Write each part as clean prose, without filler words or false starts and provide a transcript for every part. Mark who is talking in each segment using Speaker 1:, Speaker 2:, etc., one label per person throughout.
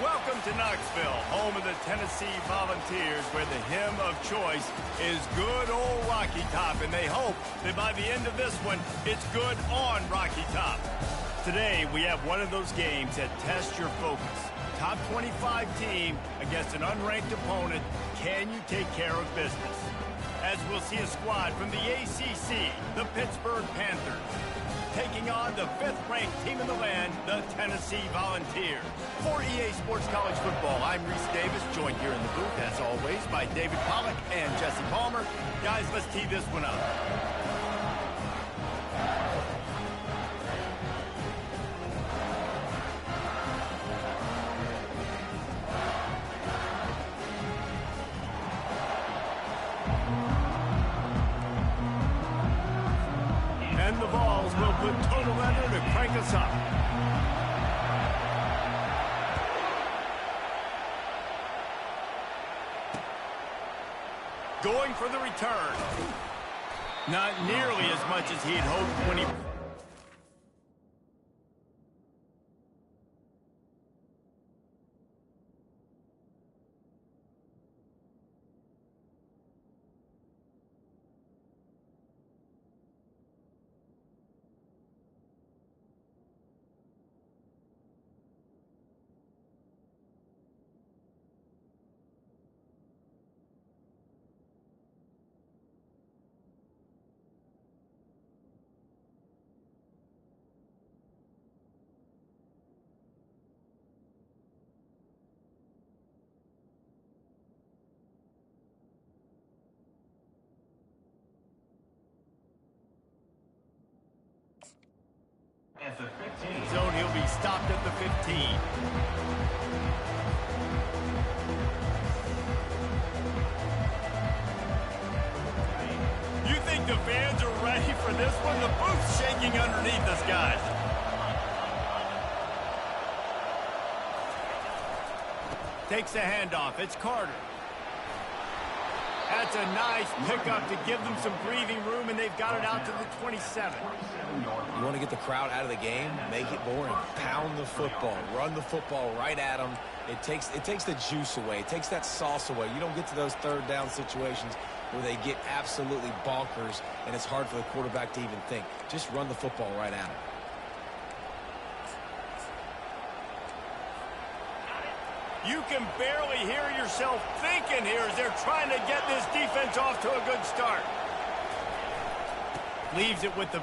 Speaker 1: Welcome to Knoxville, home of the Tennessee Volunteers, where the hymn of choice is good old Rocky Top, and they hope that by the end of this one, it's good on Rocky Top. Today, we have one of those games that tests your focus. Top 25 team against an unranked opponent. Can you take care of business? As we'll see a squad from the ACC, the Pittsburgh Panthers, taking on the 5th-ranked team in the land, the Tennessee Volunteers. For EA Sports College Football, I'm Reese Davis, joined here in the booth, as always, by David Pollack and Jesse Palmer. Guys, let's tee this one up. And the Vols will put total under to crank us up. Going for the return. Not nearly as much as he had hoped when he...
Speaker 2: At the 15.
Speaker 1: Zone, he'll be stopped at the 15. You think the fans are ready for this one? The booth's shaking underneath us, guys. Takes a handoff. It's Carter. That's a nice pickup to give them some breathing room, and they've got it out to the 27.
Speaker 3: You want to get the crowd out of the game? Make it boring. Pound the football. Run the football right at them. It takes the juice away. It takes that sauce away. You don't get to those third down situations where they get absolutely bonkers, and it's hard for the quarterback to even think. Just run the football right at them.
Speaker 1: You can barely hear yourself thinking here as they're trying to get this defense off to a good start. Leaves it with the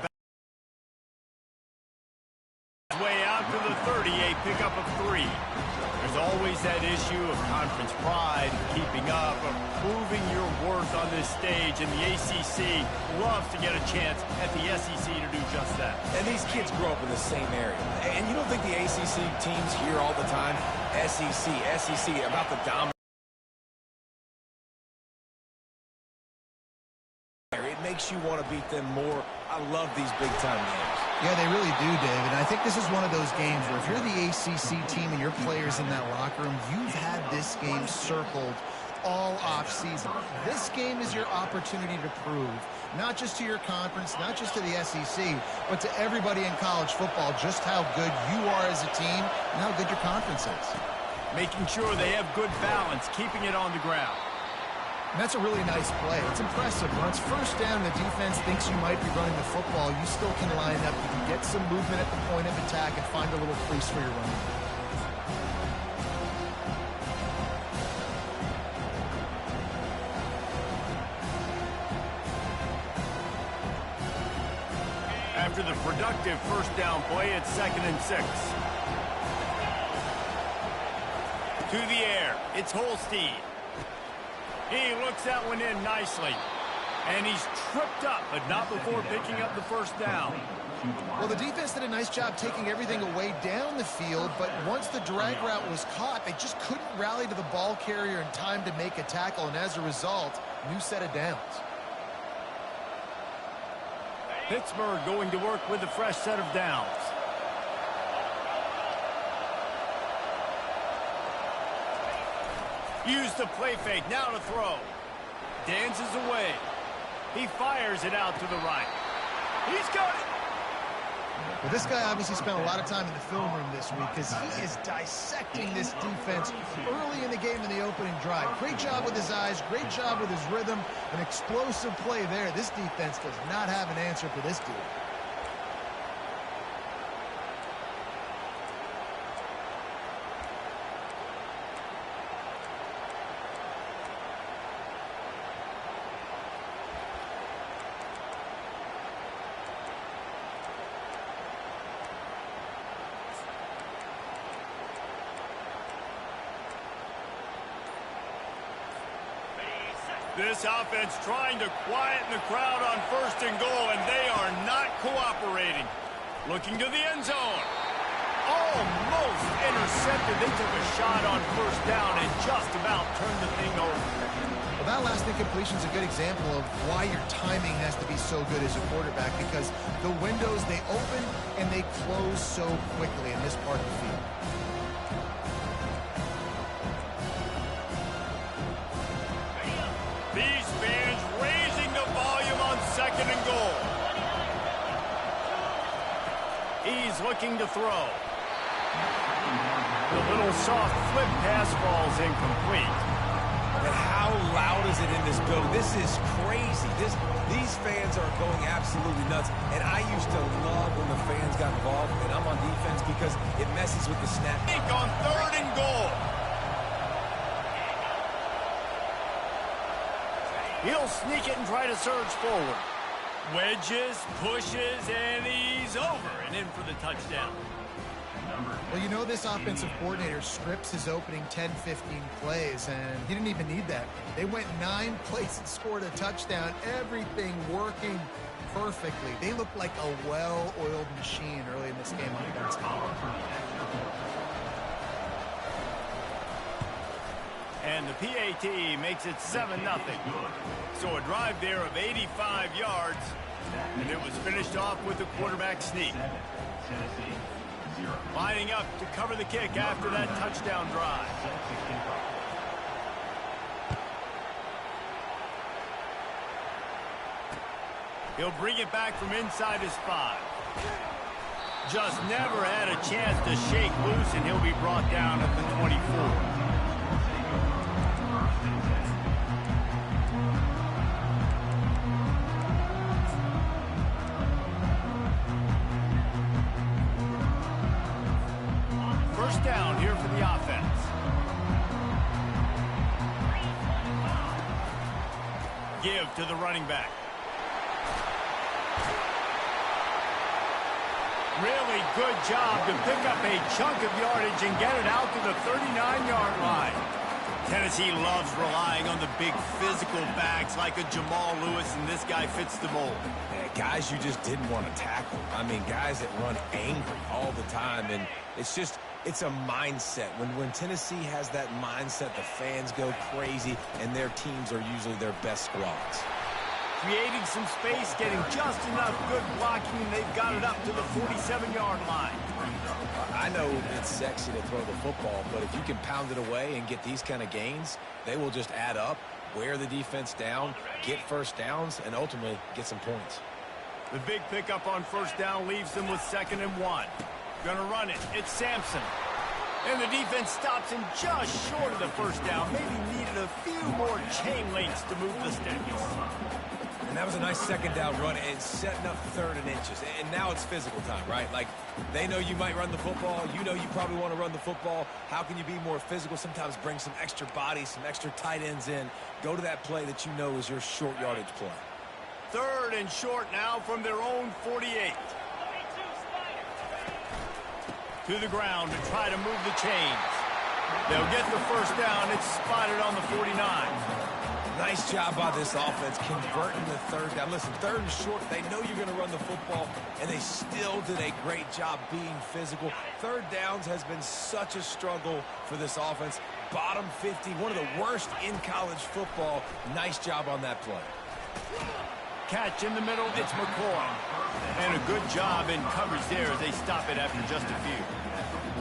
Speaker 1: way out to the 30, a pickup of 3. There's always that issue of conference pride, keeping up, of proving your worth on this stage, and the ACC loves to get a chance at the SEC to do just that.
Speaker 3: And these kids grow up in the same area. And you don't think the ACC teams hear all the time, SEC, about the dominance. It makes you want to beat them more. I love these big-time games.
Speaker 4: Yeah, they really do, David. I think this is one of those games where if you're the ACC team and your players in that locker room, you've had this game circled all off-season. This game is your opportunity to prove, not just to your conference, not just to the SEC, but to everybody in college football, just how good you are as a team and how good your conference is.
Speaker 1: Making sure they have good balance, keeping it on the ground.
Speaker 4: And that's a really nice play. It's impressive. When it's first down, the defense thinks you might be running the football. You still can line up. You can get some movement at the point of attack and find a little crease for your running.
Speaker 1: After the productive first down play, it's 2nd and 6. To the air, it's Holstein. He looks that one in nicely. And he's tripped up, but not before picking up the first down.
Speaker 4: Well, the defense did a nice job taking everything away down the field, but once the drag route was caught, they just couldn't rally to the ball carrier in time to make a tackle, and as a result, new set of downs.
Speaker 1: Pittsburgh going to work with a fresh set of downs. Use the play fake, now to throw. Dances away. He fires it out to the right. He's got it.
Speaker 4: Well, this guy obviously spent a lot of time in the film room this week because he is dissecting this defense early in the game in the opening drive. Great job with his eyes, great job with his rhythm, an explosive play there. This defense does not have an answer for this dude.
Speaker 1: This offense trying to quieten the crowd on 1st and goal, and they are not cooperating. Looking to the end zone. Almost intercepted. They took a shot on 1st down and just about turned the thing over.
Speaker 4: Well, that last incompletion is a good example of why your timing has to be so good as a quarterback, because the windows, they open and they close so quickly in this part of the field.
Speaker 1: These fans raising the volume on 2nd and goal. He's looking to throw. The little soft flip pass falls incomplete.
Speaker 3: And how loud is it in this building? This is crazy. These fans are going absolutely nuts. And I used to love when the fans got involved, and I'm on defense because it messes with the snap.
Speaker 1: On 3rd and goal. He'll sneak it and try to surge forward. Wedges, pushes, and he's over and in for the touchdown.
Speaker 4: Well, you know, this offensive coordinator strips his opening 10, 15 plays, and he didn't even need that. They went 9 plays and scored a touchdown. Everything working perfectly. They looked like a well-oiled machine early in this game on defense.
Speaker 1: And the PAT makes it 7-0. So a drive there of 85 yards, and it was finished off with a quarterback sneak. Lining up to cover the kick after that touchdown drive. He'll bring it back from inside his 5. Just never had a chance to shake loose, and he'll be brought down at the 24. Down here for the offense. Give to the running back. Really good job to pick up a chunk of yardage and get it out to the 39-yard line. Tennessee loves relying on the big physical backs like a Jamal Lewis, and this guy fits the mold.
Speaker 3: Yeah, guys you just didn't want to tackle. I mean, guys that run angry all the time, and it's a mindset. When Tennessee has that mindset, the fans go crazy, and their teams are usually their best squads.
Speaker 1: Creating some space, getting just enough good blocking, and they've got it up to the 47-yard line.
Speaker 3: I know it's sexy to throw the football, but if you can pound it away and get these kind of gains, they will just add up, wear the defense down, get 1st downs, and ultimately get some points.
Speaker 1: The big pickup on 1st down leaves them with 2nd and 1. Gonna run it. It's Sampson. And the defense stops him just short of the 1st down. Maybe needed a few more chain links to move the sticks.
Speaker 3: And that was a nice 2nd down run and setting up 3rd and inches. And now it's physical time, right? Like, they know you might run the football. You know you probably want to run the football. How can you be more physical? Sometimes bring some extra bodies, some extra tight ends in. Go to that play that you know is your short yardage play.
Speaker 1: 3rd and short now from their own 48. To the ground to try to move the chains. They'll get the 1st down. It's spotted on the 49.
Speaker 3: Nice job by this offense converting the 3rd down. Listen, 3rd and short, they know you're going to run the football, and they still did a great job being physical. 3rd downs has been such a struggle for this offense. Bottom 50, one of the worst in college football. Nice job on that play.
Speaker 1: Catch in the middle. It's McCoy. And a good job in coverage there as they stop it after just a few.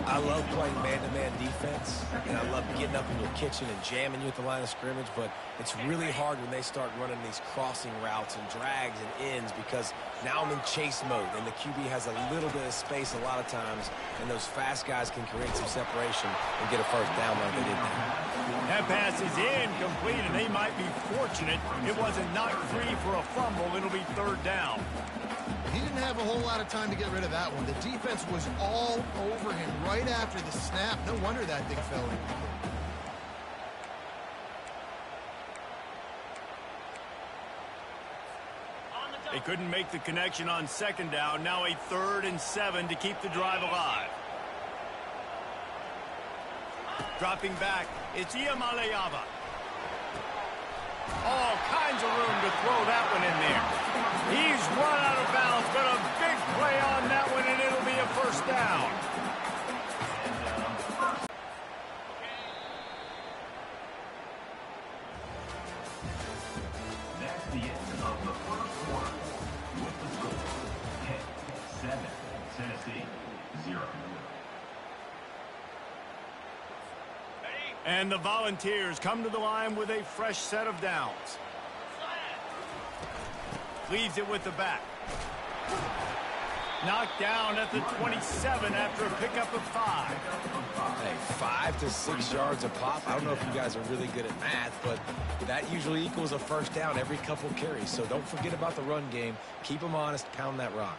Speaker 3: I love playing man-to-man defense, and I love getting up in your kitchen and jamming you at the line of scrimmage, but it's really hard when they start running these crossing routes and drags and ends because now I'm in chase mode, and the QB has a little bit of space a lot of times, and those fast guys can create some separation and get a first down like they did there.
Speaker 1: That pass is incomplete, and they might be fortunate it wasn't knocked free for a fumble. It'll be third down.
Speaker 4: He didn't have a whole lot of time to get rid of that one. The defense was all over him right after the snap. No wonder that thing fell in.
Speaker 1: They couldn't make the connection on second down. Now a 3rd and 7 to keep the drive alive. Dropping back, it's Iamaleava. All kinds of room to throw that one in there. He's run out of bounds, but a big play on that one, and it'll be a first down.
Speaker 2: That's the end of the first quarter. With the score, 10-7, Tennessee, 0.
Speaker 1: And the Volunteers come to the line with a fresh set of downs. Leaves it with the back. Knocked down at the 27 after a pickup of 5.
Speaker 3: Hey, 5 to 6 yards a pop. I don't know if you guys are really good at math, but that usually equals a first down every couple carries. So don't forget about the run game. Keep them honest. Pound that rock.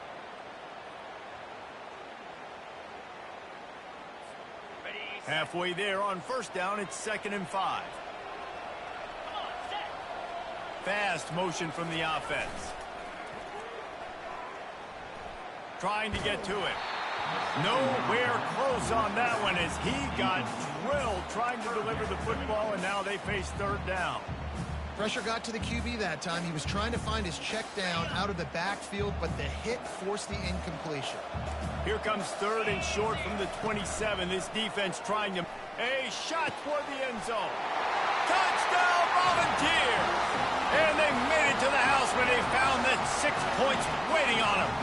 Speaker 1: Halfway there on first down, it's 2nd and 5. Fast motion from the offense. Trying to get to it. Nowhere close on that one as he got drilled trying to deliver the football, and now they face 3rd down.
Speaker 4: Pressure got to the QB that time. He was trying to find his check down out of the backfield, but the hit forced the incompletion.
Speaker 1: Here comes 3rd and short from the 27. This defense trying to... A shot toward the end zone. Touchdown, Volunteers! And they made it to the house when they found that 6 points waiting on them.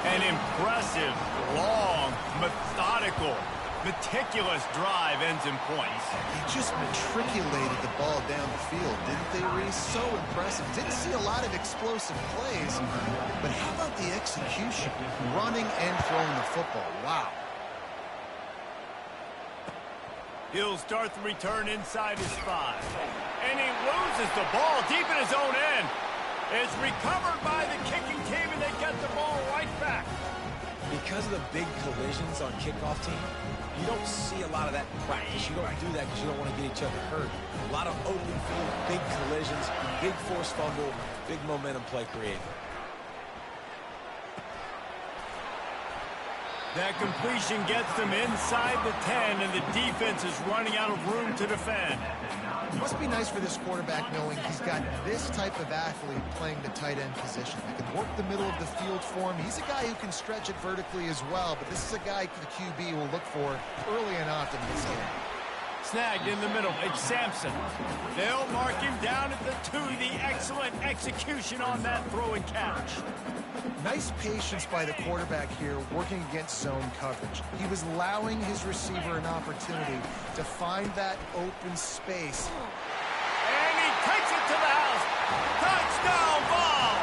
Speaker 1: An impressive, long, methodical, meticulous drive ends in points.
Speaker 4: They just matriculated the ball down the field, didn't they, Reese? So impressive. Didn't see a lot of explosive plays, but how about the execution? Running and throwing the football. Wow.
Speaker 1: He'll start the return inside his 5. And he loses the ball deep in his own end. It's recovered by the kicking team, and they get the ball right back.
Speaker 3: Because of the big collisions on kickoff team, you don't see a lot of that in practice. You don't do that because you don't want to get each other hurt. A lot of open field, big collisions, big force fumble, big momentum play created.
Speaker 1: That completion gets them inside the 10, and the defense is running out of room to defend.
Speaker 4: It must be nice for this quarterback knowing he's got this type of athlete playing the tight end position. He can work the middle of the field for him. He's a guy who can stretch it vertically as well, but this is a guy the QB will look for early and often in this game.
Speaker 1: Snagged in the middle, it's Sampson. They'll mark him down at the 2. The excellent execution on that throw and catch.
Speaker 4: Nice patience by the quarterback here working against zone coverage. He was allowing his receiver an opportunity to find that open space.
Speaker 1: And he takes it to the house. Touchdown ball!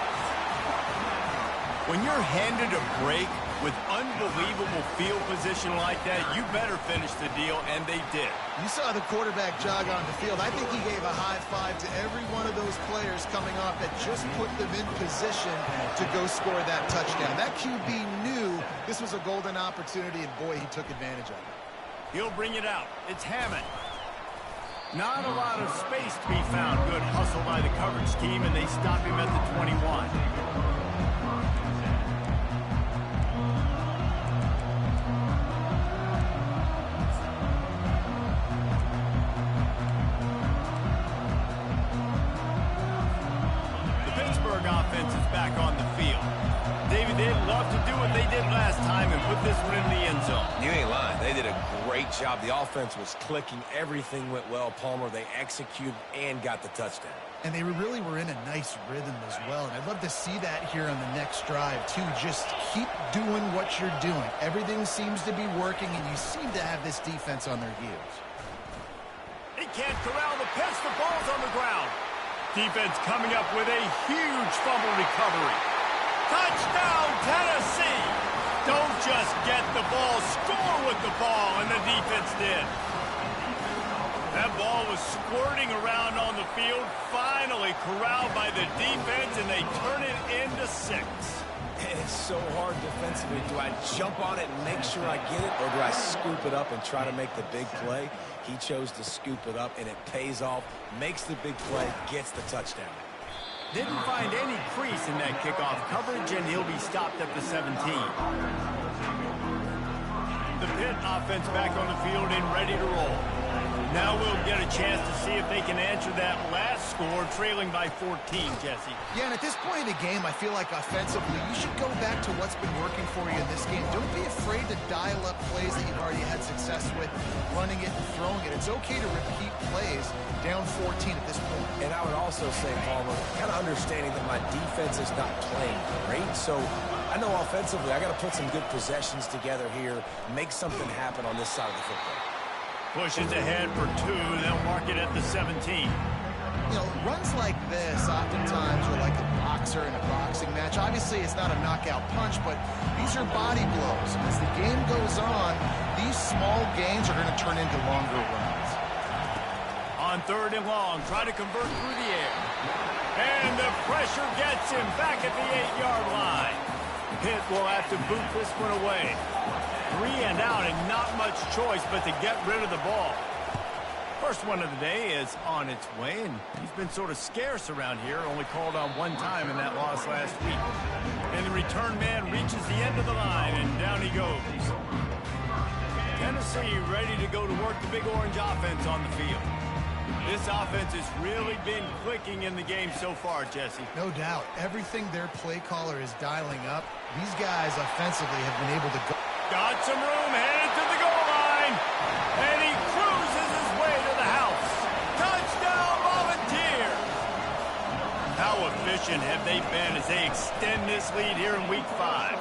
Speaker 1: When you're handed a break with unbelievable field position like that, you better finish the deal, and they did.
Speaker 4: You saw the quarterback jog on the field. I think he gave a high five to every one of those players coming off that just put them in position to go score that touchdown. That QB knew this was a golden opportunity, and boy, he took advantage of it.
Speaker 1: He'll bring it out. It's Hammond. Not a lot of space to be found. Good hustle by the coverage team, and they stop him at the 21. Offense is back on the field. David, they'd love to do what they did last time and put this one in the end end zone.
Speaker 3: You ain't lying. They did a great job. The offense was clicking. Everything went well, Palmer. They executed and got the touchdown.
Speaker 4: And they really were in a nice rhythm as well. And I'd love to see that here on the next drive, too. Just keep doing what you're doing. Everything seems to be working, and you seem to have this defense on their heels.
Speaker 1: He can't corral the pitch. The ball's on the ground. Defense coming up with a huge fumble recovery. Touchdown, Tennessee! Don't just get the ball, score with the ball, and the defense did. That ball was squirting around on the field, finally corralled by the defense, and they turn it into 6.
Speaker 3: It's so hard defensively. Do I jump on it and make sure I get it, or do I scoop it up and try to make the big play? He chose to scoop it up, and it pays off, makes the big play, gets the touchdown.
Speaker 1: Didn't find any crease in that kickoff coverage, and he'll be stopped at the 17. The Pitt offense back on the field and ready to roll. Now we'll get a chance to see if they can answer that last score, trailing by 14, Jesse.
Speaker 4: Yeah, and at this point in the game, I feel like offensively, you should go back to what's been working for you in this game. Don't be afraid to dial up plays that you've already had success with, running it and throwing it. It's okay to repeat plays down 14 at this point.
Speaker 3: And I would also say, Palmer, kind of understanding that my defense is not playing great, so I know offensively I got to put some good possessions together here, make something happen on this side of the football.
Speaker 1: Pushes ahead for 2, they'll mark it at the 17.
Speaker 4: You know, runs like this oftentimes are like a boxer in a boxing match. Obviously, it's not a knockout punch, but these are body blows. As the game goes on, these small gains are going to turn into longer runs.
Speaker 1: On 3rd and long, try to convert through the air. And the pressure gets him back at the 8-yard line. Pitt will have to boot this one away. 3 and out, and not much choice but to get rid of the ball. First one of the day is on its way, and he's been sort of scarce around here, only called on 1 time in that loss last week. And the return man reaches the end of the line, and down he goes. Tennessee ready to go to work the Big Orange offense on the field. This offense has really been clicking in the game so far, Jesse.
Speaker 4: No doubt. Everything their play caller is dialing up, these guys offensively have been able to go.
Speaker 1: Got some room, headed to the goal line, and he cruises his way to the house. Touchdown, Volunteer! How efficient have they been as they extend this lead here in Week 5?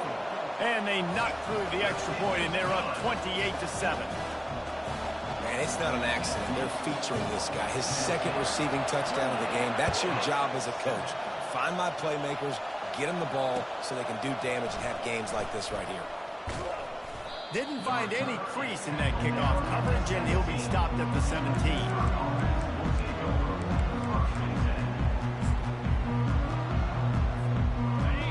Speaker 1: And they knock through the extra point, and they're up 28-7.
Speaker 3: Man, it's not an accident. They're featuring this guy. His 2nd receiving touchdown of the game. That's your job as a coach. Find my playmakers, get them the ball so they can do damage and have games like this right here.
Speaker 1: Didn't find any crease in that kickoff coverage, and he'll be stopped at the 17.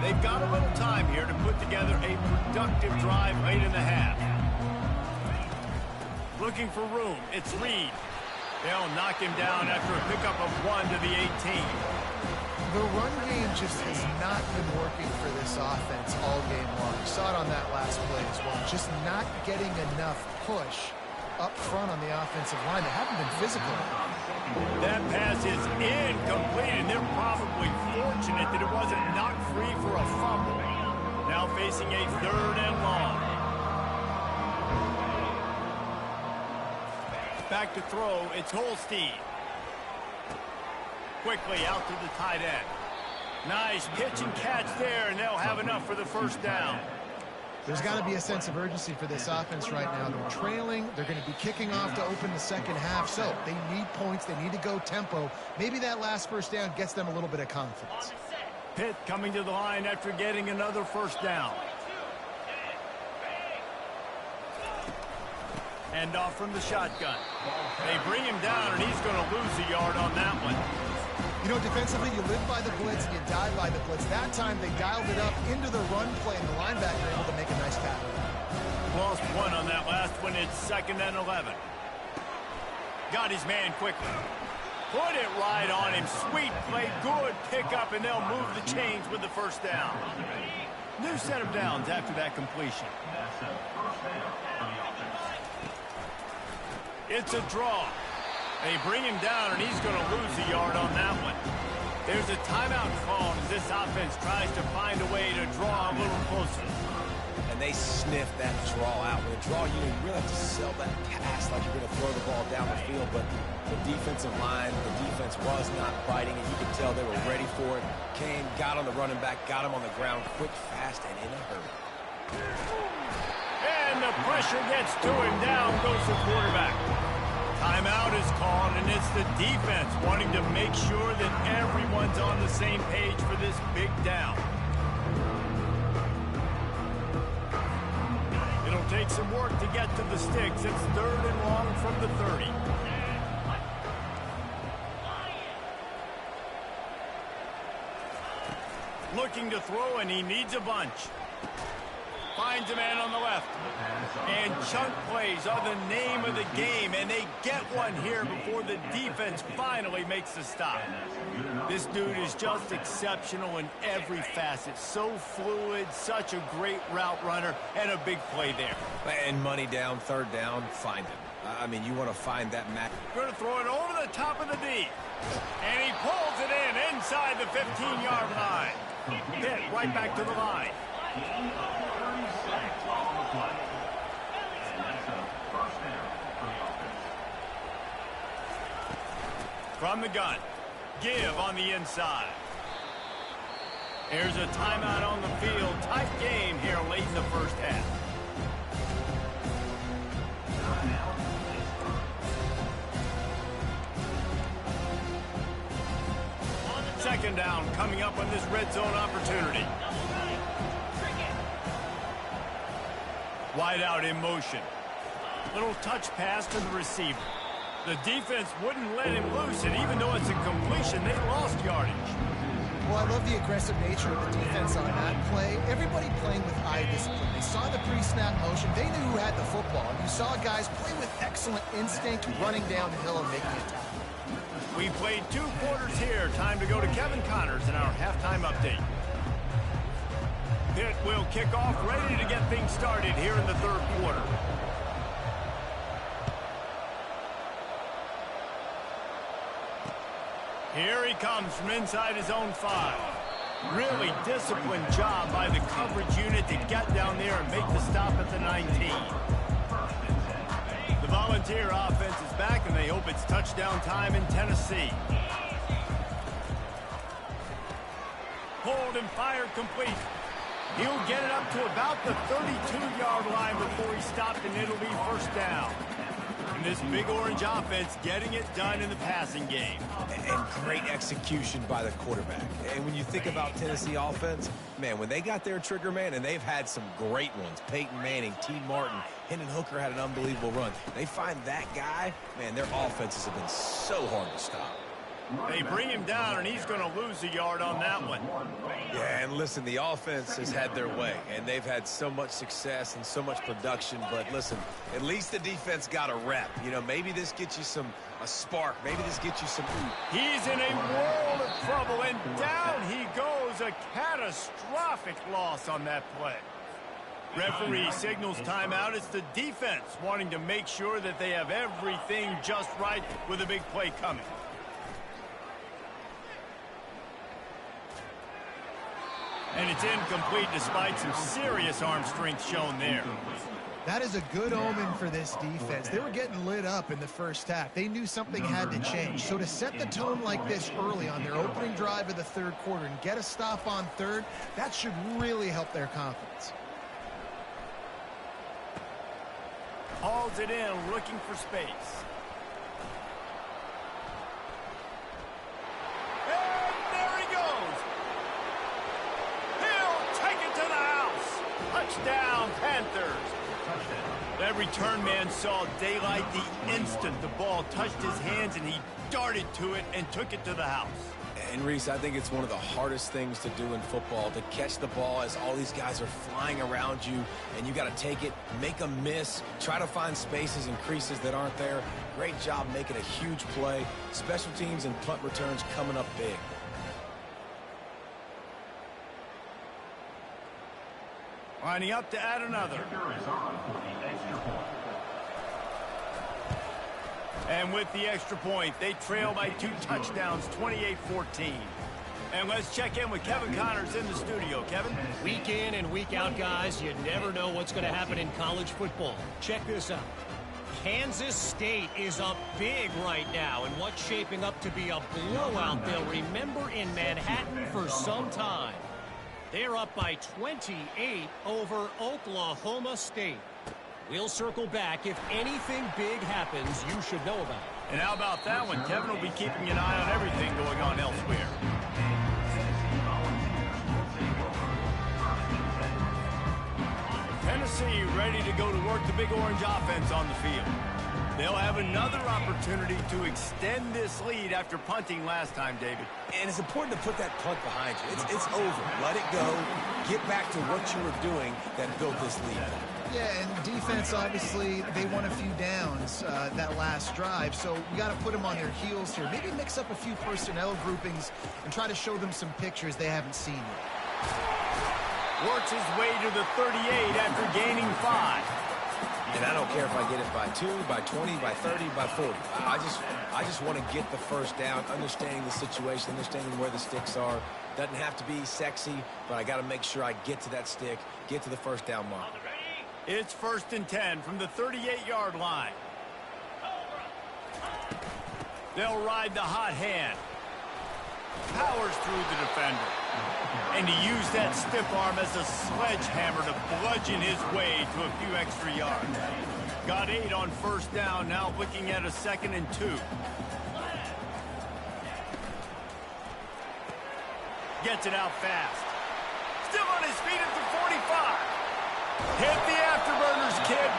Speaker 1: They've got a little time here to put together a productive drive late in the half. Looking for room, it's Reed. They'll knock him down after a pickup of 1 to the 18.
Speaker 4: The run game just has not been working for this offense all game long. You saw it on that last play as well. Just not getting enough push up front on the offensive line. They haven't been physical.
Speaker 1: That pass is incomplete, and they're probably fortunate that it wasn't knocked free for a fumble. Now facing a 3rd and long. Back to throw, it's Holstein. Quickly out to the tight end. Nice pitch and catch there, and they'll have enough for the 1st down.
Speaker 4: There's got to be a sense of urgency for this offense right now. They're trailing. They're going to be kicking off to open the 2nd half, so they need points. They need to go tempo. Maybe that last 1st down gets them a little bit of confidence.
Speaker 1: Pitt coming to the line after getting another 1st down. Hand off from the shotgun. They bring him down, and he's going to lose a yard on that one.
Speaker 4: You know, defensively, you live by the blitz and you die by the blitz. That time, they dialed it up into the run play, and the linebacker able to make a nice tackle.
Speaker 1: Lost 1 on that last one. It's 2nd and 11. Got his man quickly. Put it right on him. Sweet play. Good pickup, and they'll move the chains with the 1st down. New set of downs after that completion. It's a draw. They bring him down, and he's going to lose a yard on that one. There's a timeout called as this offense tries to find a way to draw a little closer.
Speaker 3: And they sniff that draw out. With a draw, you really have to sell that pass like you're going to throw the ball down the field. But the defensive line, the defense was not biting, and you could tell they were ready for it. Came, got on the running back, got him on the ground quick, fast, and in a hurry.
Speaker 1: And the pressure gets to him. Down goes the quarterback. Timeout is called, and it's the defense wanting to make sure that everyone's on the same page for this big down. It'll take some work to get to the sticks. It's 3rd and long from the 30. Looking to throw, and he needs a bunch. Finds a man on the left. And chunk plays are the name of the game, and they get one here before the defense finally makes the stop. This dude is just exceptional in every facet. So fluid, such a great route runner, and a big play there.
Speaker 3: And money down, 3rd down, find him. I mean, you want to find that match.
Speaker 1: Going to throw it over the top of the D. And he pulls it in inside the 15-yard line. Hit right back to the line. From the gun, give on the inside. There's a timeout on the field. Tight game here late in the first half. Second down coming up on this red zone opportunity. Wide out in motion. Little touch pass to the receiver. The defense wouldn't let him loose, and even though it's a completion, they lost yardage.
Speaker 4: Well, I love the aggressive nature of the defense on that play. Everybody playing with eye discipline. They saw the pre-snap motion. They knew who had the football. And you saw guys play with excellent instinct, running down the hill and making a tackle.
Speaker 1: We played 2 quarters here. Time to go to Kevin Connors in our halftime update. Pitt will kick off, ready to get things started here in the 3rd quarter. Here he comes from inside his own 5. Really disciplined job by the coverage unit to get down there and make the stop at the 19. The Volunteer offense is back, and they hope it's touchdown time in Tennessee. Hold and fire complete. He'll get it up to about the 32-yard line before he stopped, and it'll be 1st down. And this big orange offense getting it done in the passing game.
Speaker 3: And great execution by the quarterback. And when you think about Tennessee offense, man, when they got their trigger man, and they've had some great ones, Peyton Manning, T. Martin, Hendon Hooker had an unbelievable run. They find that guy, man, their offenses have been so hard to stop.
Speaker 1: They bring him down, and he's going to lose a yard on that one.
Speaker 3: Yeah, and listen, the offense has had their way, and they've had so much success and so much production. But listen, at least the defense got a rep. You know, maybe this gets you a spark. Maybe this gets you some ooh.
Speaker 1: He's in a world of trouble, and down he goes. A catastrophic loss on that play. Referee signals timeout. It's the defense wanting to make sure that they have everything just right with a big play coming. And it's incomplete despite some serious arm strength shown there.
Speaker 4: That is a good omen for this defense. They were getting lit up in the first half. They knew something had to change. So to set the tone like this early on their opening drive of the 3rd quarter and get a stop on 3rd, that should really help their confidence.
Speaker 1: Hauls it in, looking for space. Touchdown, Panthers. That return man saw daylight the instant the ball touched his hands, and he darted to it and took it to the house.
Speaker 3: And, Reese, I think it's one of the hardest things to do in football, to catch the ball as all these guys are flying around you, and you got to take it, make a miss, try to find spaces and creases that aren't there. Great job making a huge play. Special teams and punt returns coming up big.
Speaker 1: Lining up to add another. And with the extra point, they trail by 2 touchdowns, 28-14. And let's check in with Kevin Connors in the studio. Kevin?
Speaker 5: Week in and week out, guys, you never know what's going to happen in college football. Check this out. Kansas State is up big right now in what's shaping up to be a blowout they'll remember in Manhattan for some time. They're up by 28 over Oklahoma State. We'll circle back. If anything big happens, you should know about it.
Speaker 1: And how about that one? Kevin will be keeping an eye on everything going on elsewhere. Tennessee ready to go to work the Big Orange offense on the field. They'll have another opportunity to extend this lead after punting last time, David.
Speaker 3: And it's important to put that punt behind you. It's over. Let it go. Get back to what you were doing that built this lead.
Speaker 4: Yeah, and defense, obviously, they won a few downs that last drive, so we got to put them on their heels here. Maybe mix up a few personnel groupings and try to show them some pictures they haven't seen yet.
Speaker 1: Works his way to the 38 after gaining 5.
Speaker 3: And I don't care if I get it by 2, by 20, by 30, by 40. I just want to get the first down, understanding the situation, understanding where the sticks are. Doesn't have to be sexy, but I got to make sure I get to that stick, get to the first down mark.
Speaker 1: It's 1st and 10 from the 38-yard line. They'll ride the hot hand. Powers through the defender. And he used that stiff arm as a sledgehammer to bludgeon his way to a few extra yards. Got 8 on 1st down, now looking at a 2nd and 2. Gets it out fast. Still on his feet at the 45. Hit the afterburners, kid.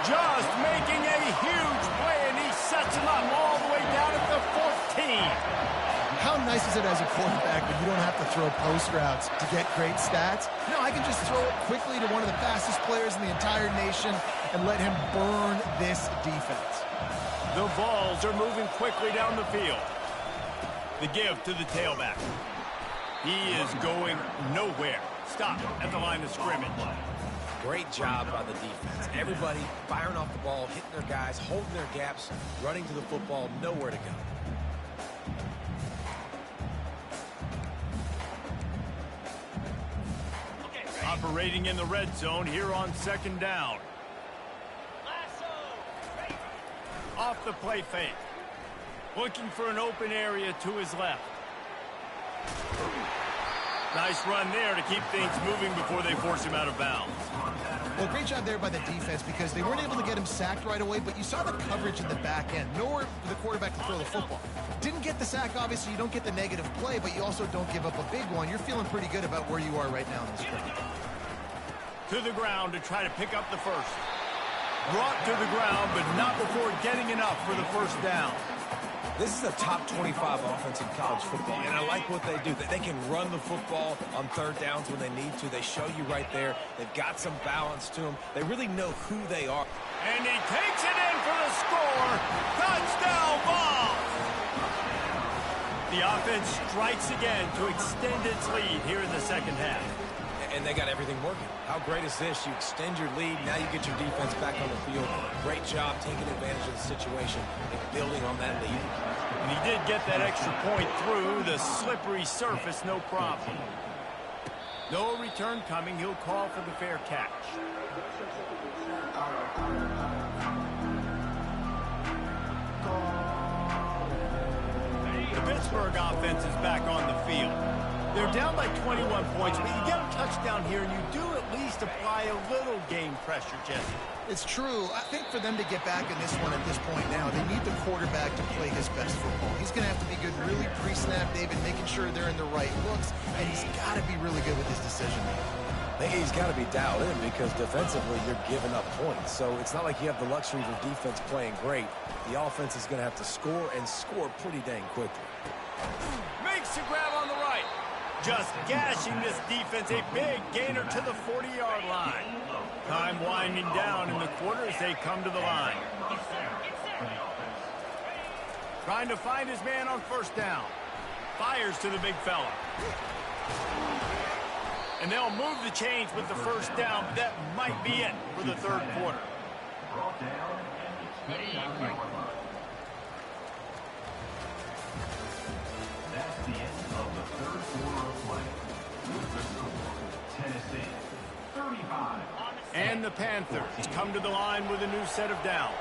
Speaker 1: Just making a huge play, and he sets him up all the way down at the 14.
Speaker 4: How nice is it as a quarterback when you don't have to throw post routes to get great stats? No, I can just throw it quickly to one of the fastest players in the entire nation and let him burn this defense.
Speaker 1: The balls are moving quickly down the field. The give to the tailback. He is going nowhere. Stop at the line of scrimmage.
Speaker 3: Great job by the defense. Everybody firing off the ball, hitting their guys, holding their gaps, running to the football, nowhere to go.
Speaker 1: Operating in the red zone here on 2nd down. Off the play fake. Looking for an open area to his left. Nice run there to keep things moving before they force him out of bounds.
Speaker 4: Well, great job there by the defense because they weren't able to get him sacked right away, but you saw the coverage in the back end. Nowhere for the quarterback to throw the football. Didn't get the sack, obviously. You don't get the negative play, but you also don't give up a big one. You're feeling pretty good about where you are right now in this game.
Speaker 1: To the ground to try to pick up the first. Brought to the ground, but not before getting enough for the 1st down.
Speaker 3: This is a top 25 offense in college football, and I like what they do. They can run the football on 3rd downs when they need to. They show you right there. They've got some balance to them. They really know who they are.
Speaker 1: And he takes it in for the score. Touchdown ball. The offense strikes again to extend its lead here in the 2nd half.
Speaker 3: And they got everything working. How great is this? You extend your lead. Now you get your defense back on the field. Great job taking advantage of the situation and building on that lead.
Speaker 1: And he did get that extra point through the slippery surface, no problem. No return coming. He'll call for the fair catch. The Pittsburgh offense is back on the field. They're down by 21 points, but you get a touchdown here, and you do at least apply a little game pressure, Jesse.
Speaker 4: It's true. I think for them to get back in this one at this point now, they need the quarterback to play his best football. He's going to have to be good really pre-snap, David, making sure they're in the right looks, and he's got to be really good with his decision making.
Speaker 3: He's got to be dialed in because defensively you're giving up points. So it's not like you have the luxury of your defense playing great. The offense is going to have to score and score pretty dang quickly.
Speaker 1: Makes a grab on the right. Just gashing this defense, a big gainer to the 40-yard line. Time winding down in the quarter as they come to the line. Trying to find his man on 1st down. Fires to the big fella. And they'll move the chains with the 1st down, but that might be it for the 3rd quarter.
Speaker 2: That's the end of the 3rd quarter.
Speaker 1: Panthers come to the line with a new set of downs.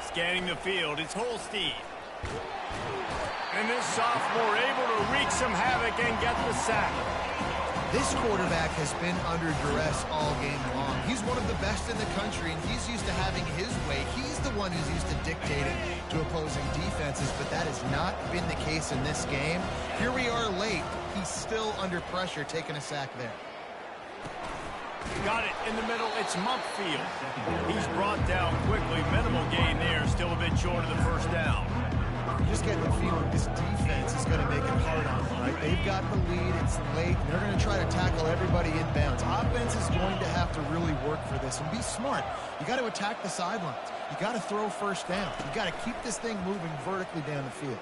Speaker 1: Scanning the field, it's Holstein. And this sophomore able to wreak some havoc and get the sack.
Speaker 4: This quarterback has been under duress all game long. He's one of the best in the country, and he's used to having his way. He's the one who's used to dictating to opposing defenses, but that has not been the case in this game. Here we are late. He's still under pressure, taking a sack there.
Speaker 1: Got it in the middle. It's Mumpfield. He's brought down quickly. Minimal gain there. Still a bit short of the first down.
Speaker 4: You just get the feeling this defense is going to make it hard on them, right? They've got the lead. It's late. And they're going to try to tackle everybody inbounds. Offense is going to have to really work for this and be smart. You got to attack the sidelines. You got to throw first down. You got to keep this thing moving vertically down the field.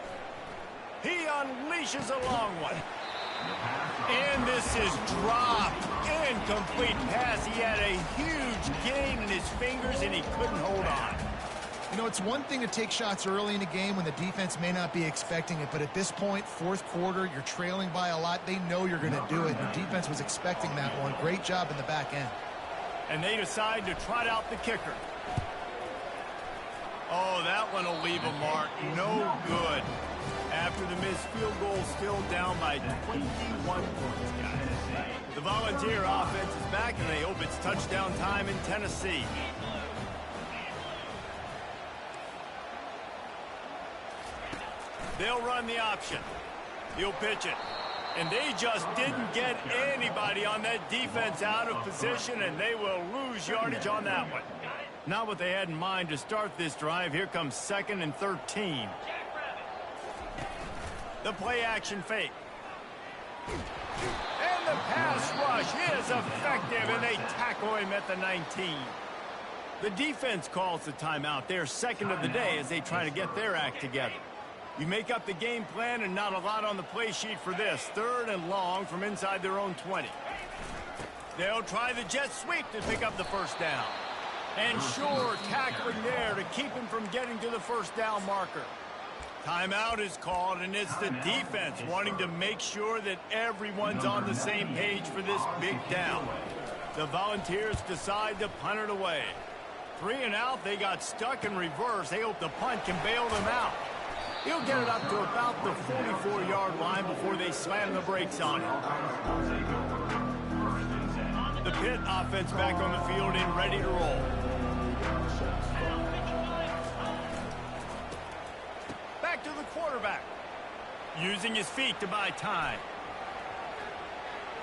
Speaker 1: He unleashes a long one. And this is dropped. Incomplete pass. He had a huge gain in his fingers, and he couldn't hold on.
Speaker 4: You know, it's one thing to take shots early in a game when the defense may not be expecting it, but at this point, fourth quarter, you're trailing by a lot. They know you're going to do it. The defense was expecting that one. Great job in the back end.
Speaker 1: And they decide to trot out the kicker. Oh, that one will leave a mark. No good. After the missed field goal, still down by 21 points, guys. The Volunteer offense is back, and they hope it's touchdown time in Tennessee. They'll run the option. He'll pitch it. And they just didn't get anybody on that defense out of position, and they will lose yardage on that one. Not what they had in mind to start this drive. Here comes 2nd and 13. The play-action fake. And the pass rush is effective, and they tackle him at the 19. The defense calls the timeout. They're second of the day as they try to get their act together. You make up the game plan and not a lot on the play sheet for this. 3rd and long from inside their own 20. They'll try the jet sweep to pick up the first down. And sure, tackling there to keep him from getting to the first down marker. Timeout is called, and it's the defense wanting to make sure that everyone's on the same page for this big down. The Volunteers decide to punt it away. 3 and out, they got stuck in reverse. They hope the punt can bail them out. He'll get it up to about the 44-yard line before they slam the brakes on it. The Pitt offense back on the field and ready to roll. Back to the quarterback. Using his feet to buy time.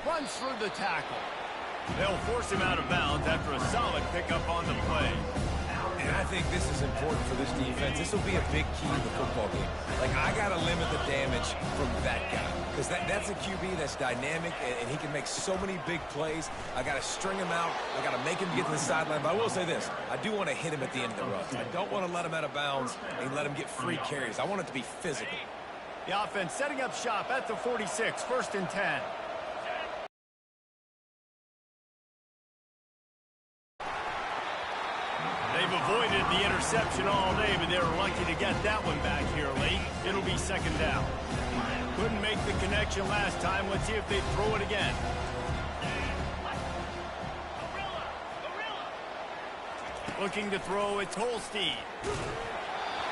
Speaker 1: Runs through the tackle. They'll force him out of bounds after a solid pickup on the play.
Speaker 3: And I think this is important for this defense. This will be a big key in the football game. Like, I got to limit the damage from that guy. Because that's a QB that's dynamic, and he can make so many big plays. I got to string him out. I got to make him get to the sideline. But I will say this. I do want to hit him at the end of the rush. I don't want to let him out of bounds and let him get free carries. I want it to be physical.
Speaker 1: The offense setting up shop at the 46, 1st and 10. They've avoided the interception all day, but they were lucky to get that one back here late. It'll be 2nd down. Couldn't make the connection last time. Let's see if they throw it again. Looking to throw, it's Holstein.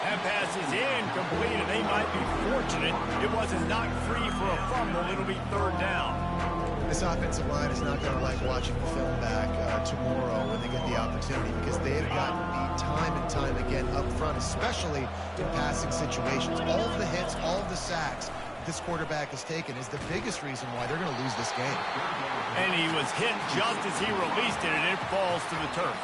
Speaker 1: That pass is incomplete, and they might be fortunate it wasn't knocked free for a fumble. It'll be 3rd down.
Speaker 4: This offensive line is not going to like watching the film back tomorrow when they get the opportunity, because they've gotten beat time and time again up front, especially in passing situations. All of the hits, all of the sacks this quarterback has taken is the biggest reason why they're going to lose this game.
Speaker 1: And he was hit just as he released it, and it falls to the turf.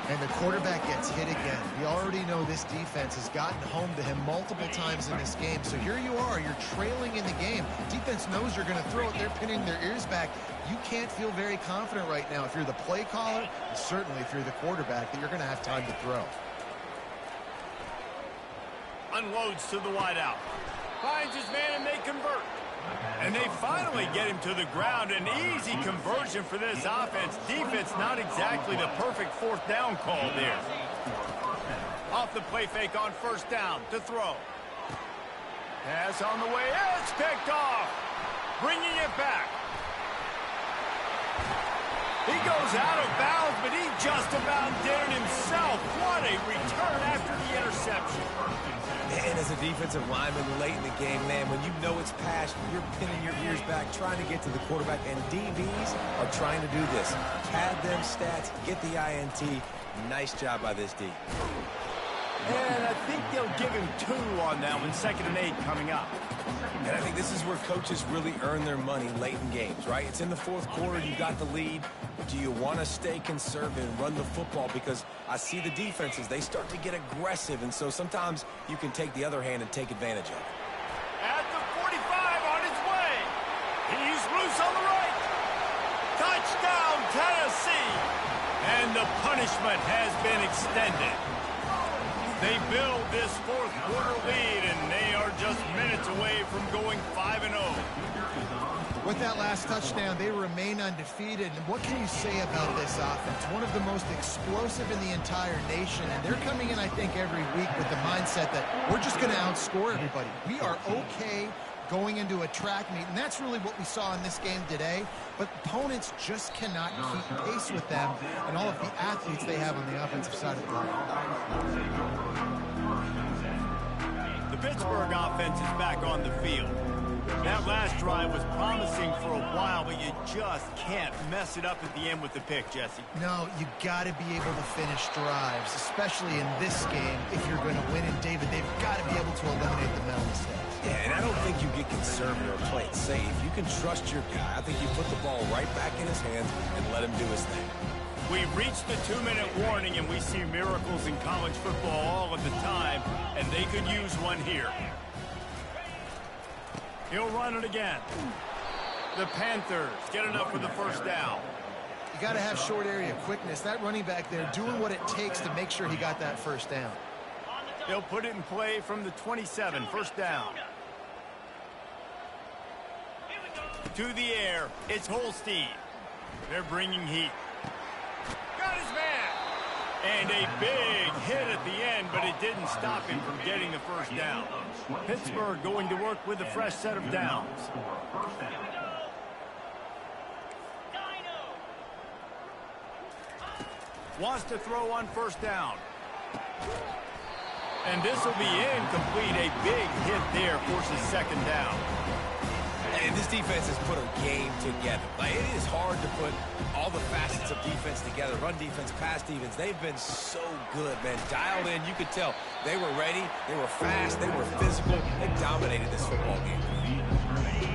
Speaker 4: And the quarterback gets hit again. We already know this defense has gotten home to him multiple times in this game. So here you are, you're trailing in the game. Defense knows you're going to throw it. They're pinning their ears back. You can't feel very confident right now if you're the play caller, and certainly if you're the quarterback, that you're going to have time to throw.
Speaker 1: Unloads to the wideout. Finds his man, and they convert. And they finally get him to the ground. An easy conversion for this offense. Defense not exactly the perfect 4th down call there. Off the play fake on 1st down to throw. Pass on the way. It's picked off. Bringing it back. goes out of bounds, but he just about did it himself. What a return after the interception.
Speaker 3: And as a defensive lineman late in the game, man, when you know it's passed, you're pinning your ears back, trying to get to the quarterback, and DBs are trying to do this. Pad them stats, get the INT. Nice job by this D.
Speaker 1: And I think they'll give him 2 on that one, 2nd and 8 coming up.
Speaker 3: And I think this is where coaches really earn their money late in games, right? It's in the 4th quarter, you got the lead. Do you want to stay conservative and run the football? Because I see the defenses, they start to get aggressive, and so sometimes you can take the other hand and take advantage of it.
Speaker 1: At the 45 on his way. He's loose on the right. Touchdown, Tennessee. And the punishment has been extended. They build this 4th quarter lead, and they are just minutes away from going 5-0.
Speaker 4: With that last touchdown, they remain undefeated. And what can you say about this offense? One of the most explosive in the entire nation. And they're coming in, I think, every week with the mindset that we're just going to outscore everybody. We are okay going into a track meet. And that's really what we saw in this game today. But opponents just cannot keep pace with them and all of the athletes they have on the offensive side of the ball.
Speaker 1: The Pittsburgh offense is back on the field. That last drive was promising for a while, but you just can't mess it up at the end with the pick, Jesse.
Speaker 4: No, you got to be able to finish drives, especially in this game if you're going to win. And, David, they've got to be able to eliminate the mental mistakes.
Speaker 3: Yeah, and I don't think you get conservative or play it safe. You can trust your guy. I think you put the ball right back in his hands and let him do his thing.
Speaker 1: We've reached the 2-minute warning, and we see miracles in college football all of the time, and they could use one here. He'll run it again. The Panthers get enough for the 1st down.
Speaker 4: You got to have short area quickness. That running back there doing what it takes to make sure he got that 1st down.
Speaker 1: They'll put it in play from the 27, 1st down. To the air, it's Holstein. They're bringing heat. Got his man. And a big hit at the end, but it didn't stop him from getting the 1st down. Pittsburgh going to work with a fresh set of downs. Wants to throw on 1st down. And this will be incomplete. A big hit there forces 2nd down.
Speaker 3: And this defense has put a game together. Like, it is hard to put all the facets of defense together. Run defense, pass defense. They've been so good, man. Dialed in. You could tell they were ready. They were fast. They were physical. They dominated this football game.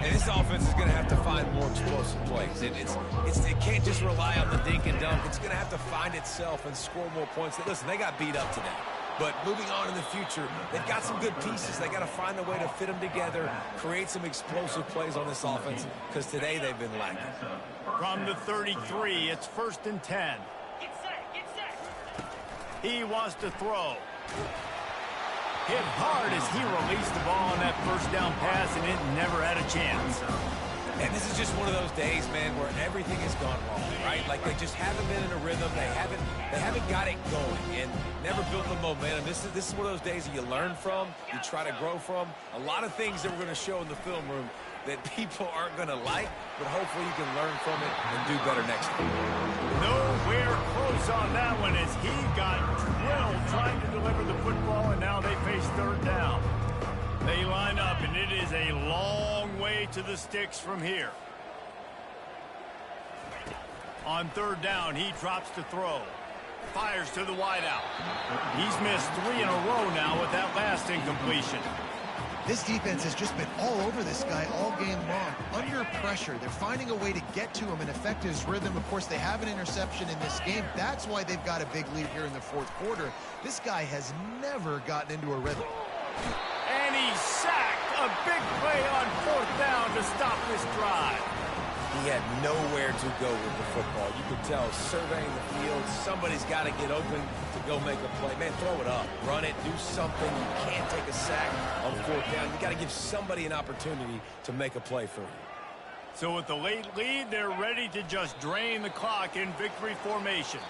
Speaker 3: And this offense is going to have to find more explosive plays. It can't just rely on the dink and dunk. It's going to have to find itself and score more points. Listen, they got beat up today. But moving on in the future, they've got some good pieces. They got to find a way to fit them together, create some explosive plays on this offense, because today they've been lacking.
Speaker 1: From the 33, it's 1st and 10.
Speaker 6: Get set.
Speaker 1: He wants to throw. Hit hard as he released the ball on that 1st down pass, and it never had a chance.
Speaker 3: And this is just one of those days, man, where everything has gone wrong, right? Like, they just haven't been in a rhythm. They haven't got it going and never built the momentum. This is one of those days that you learn from, you try to grow from. A lot of things that we're going to show in the film room that people aren't going to like, but hopefully you can learn from it and do better next time.
Speaker 1: Nowhere close on that one as he got drilled trying to deliver the football, and now they face 3rd down. They line up, and it is a long way to the sticks from here. On 3rd down, he drops to throw. Fires to the wideout. He's missed 3 in a row now with that last incompletion.
Speaker 4: This defense has just been all over this guy all game long. Under pressure, they're finding a way to get to him and affect his rhythm. Of course, they have an interception in this game. That's why they've got a big lead here in the 4th quarter. This guy has never gotten into a rhythm.
Speaker 1: And he's sacked. A big play on 4th down to stop this drive.
Speaker 3: He had nowhere to go with the football. You could tell, surveying the field, somebody's got to get open to go make a play. Man, throw it up, run it, do something. You can't take a sack on 4th down. You got to give somebody an opportunity to make a play for you.
Speaker 1: So with the late lead, they're ready to just drain the clock in victory formation.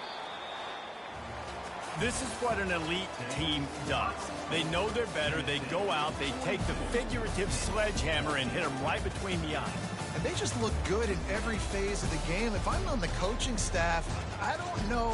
Speaker 1: This is what an elite team does. They know they're better. They go out. They take the figurative sledgehammer and hit them right between the eyes.
Speaker 4: and they just look good in every phase of the game. If I'm on the coaching staff, I don't know